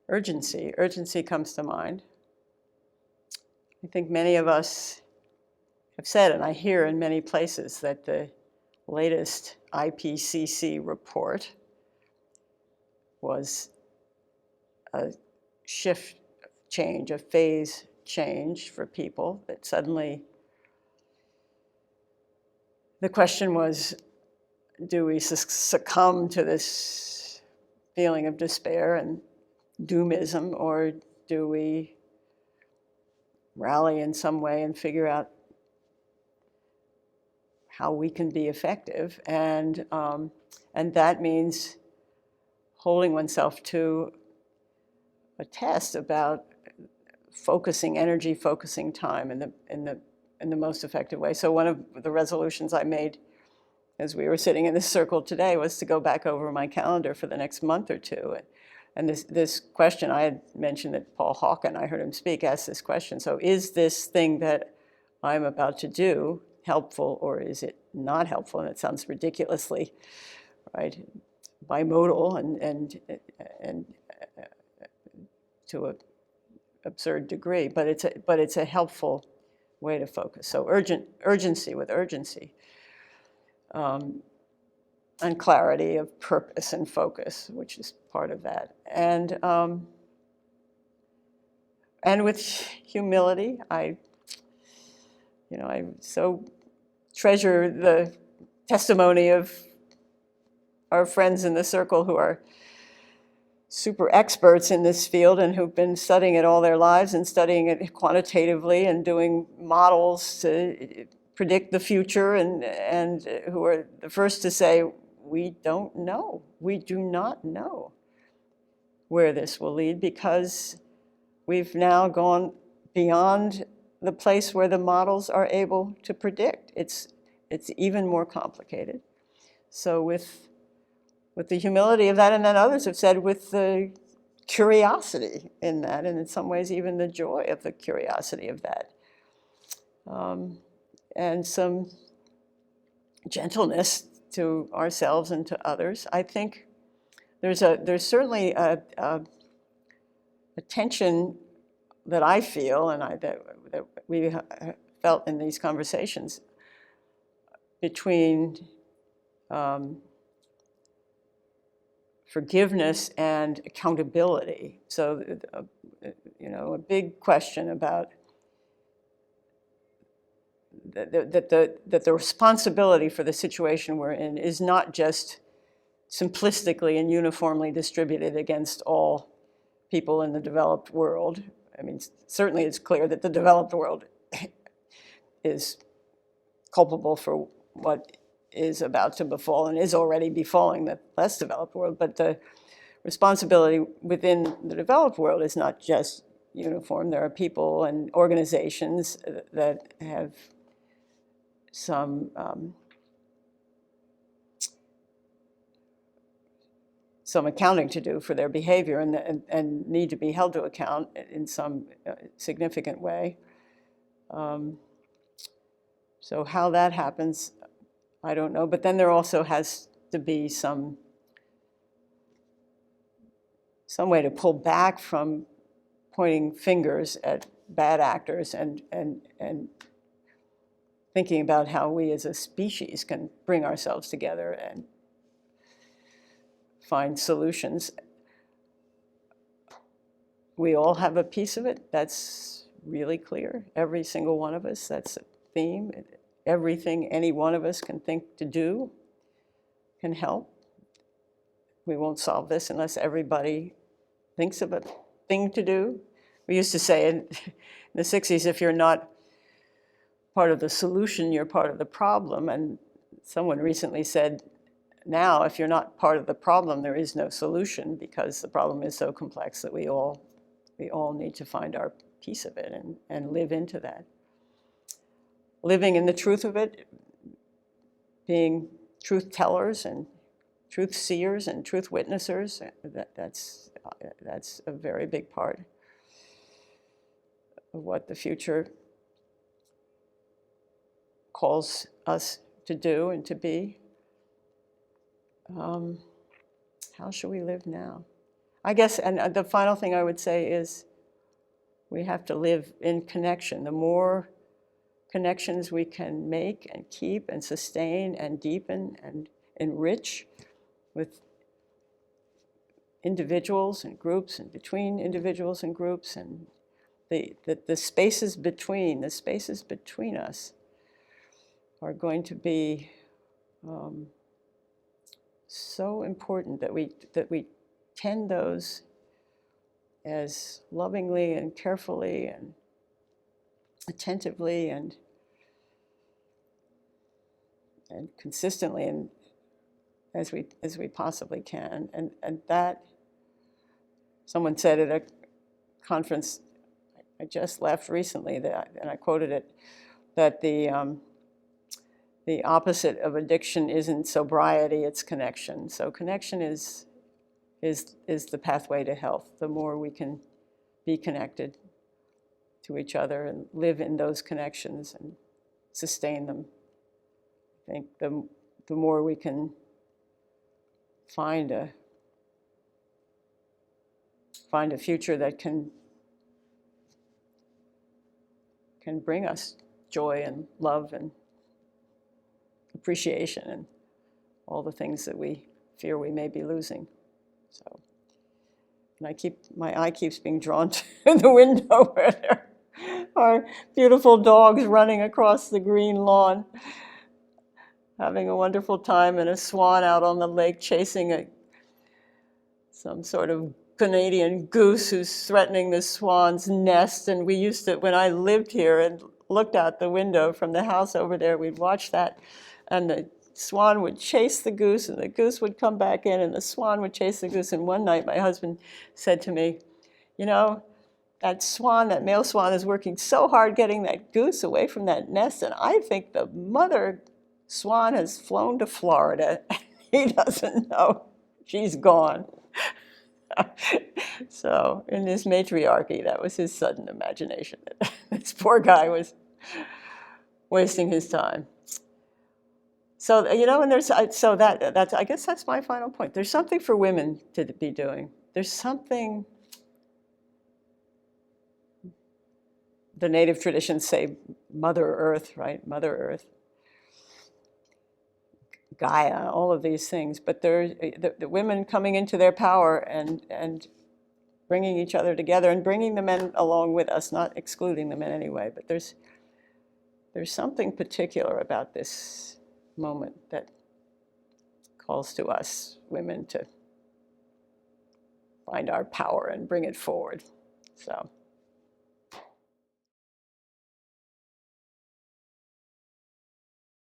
urgency. Urgency comes to mind. I think many of us have said, and I hear in many places, that the latest IPCC report was a shift change, a phase change for people, that suddenly the question was, do we succumb to this feeling of despair and doomism, or do we rally in some way and figure out how we can be effective? And that means holding oneself to a test about focusing energy, focusing time in the most effective way. So one of the resolutions I made as we were sitting in this circle today was to go back over my calendar for the next month or two. And this question, I had mentioned that Paul Hawken, I heard him speak, asked this question. So is this thing that I'm about to do helpful, or is it not helpful? And it sounds ridiculously, right, bimodal and to an absurd degree, but it's a helpful way to focus. So urgency with urgency, and clarity of purpose and focus, which is part of that, and with humility. I so treasure the testimony of our friends in the circle who are super experts in this field and who've been studying it all their lives and studying it quantitatively and doing models to predict the future, and who are the first to say, we don't know. We do not know where this will lead, because we've now gone beyond the place where the models are able to predict. It's even more complicated. So with the humility of that, and then others have said with the curiosity in that, and in some ways even the joy of the curiosity of that, and some gentleness to ourselves and to others. I think there's certainly a tension that I feel, and that we felt in these conversations, between forgiveness and accountability. So, a big question about that the responsibility for the situation we're in is not just simplistically and uniformly distributed against all people in the developed world. I mean, certainly it's clear that the developed world is culpable for what is about to befall and is already befalling the less developed world, but the responsibility within the developed world is not just uniform. There are people and organizations that have some accounting to do for their behavior, and need to be held to account in some significant way. So how that happens, I don't know. But then there also has to be some way to pull back from pointing fingers at bad actors and thinking about how we as a species can bring ourselves together and find solutions. We all have a piece of it. That's really clear. Every single one of us, that's a theme. Everything any one of us can think to do can help. We won't solve this unless everybody thinks of a thing to do. We used to say in the 60s, if you're not part of the solution, you're part of the problem. And someone recently said, now, if you're not part of the problem, there is no solution, because the problem is so complex that we all need to find our piece of it and live into that. Living in the truth of it, being truth tellers and truth seers and truth witnessers, that's a very big part of what the future calls us to do and to be. How should we live now? I guess, and the final thing I would say is we have to live in connection. The more connections we can make and keep and sustain and deepen and enrich with individuals and groups and between individuals and groups, and the spaces between us are going to be so important that we tend those as lovingly and carefully and attentively and consistently and as we possibly can. And that, someone said at a conference I just left recently, and I quoted it, that the opposite of addiction isn't sobriety, it's connection. So connection is the pathway to health. The more we can be connected to each other and live in those connections and sustain them, I think the more we can find a future that can bring us joy and love and appreciation and all the things that we fear we may be losing. So, and my eye keeps being drawn to the window where there are beautiful dogs running across the green lawn, having a wonderful time, and a swan out on the lake chasing some sort of Canadian goose who's threatening the swan's nest. And we used to, when I lived here and looked out the window from the house over there, we'd watch that, and the swan would chase the goose, and the goose would come back in, and the swan would chase the goose. And one night my husband said to me, you know, that male swan is working so hard getting that goose away from that nest, and I think the mother swan has flown to Florida. He doesn't know. She's gone. So in this matriarchy, that was his sudden imagination. This poor guy was wasting his time. So, and that's, I guess that's my final point. There's something for women to be doing. There's something, the native traditions say Mother Earth, right? Mother Earth, Gaia, all of these things. But the women coming into their power and bringing each other together and bringing the men along with us, not excluding the men anyway. But there's something particular about this moment that calls to us women to find our power and bring it forward. So